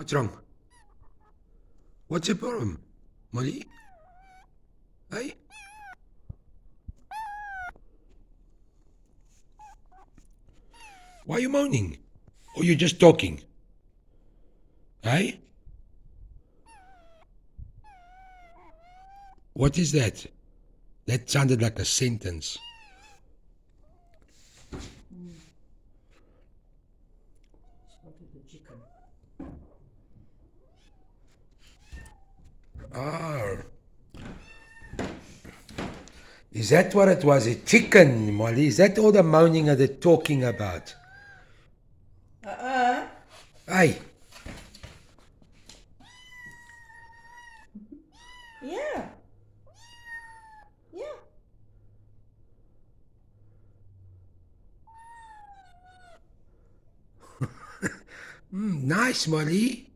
What's wrong? What's the problem, Molly? Hey? Why are you moaning? Or you just talking? Hey? What is that? That sounded like a sentence. Oh. Is that what it was? A chicken, Molly? Is that all the moaning and the talking about? Hey, Yeah. Yeah. nice, Molly.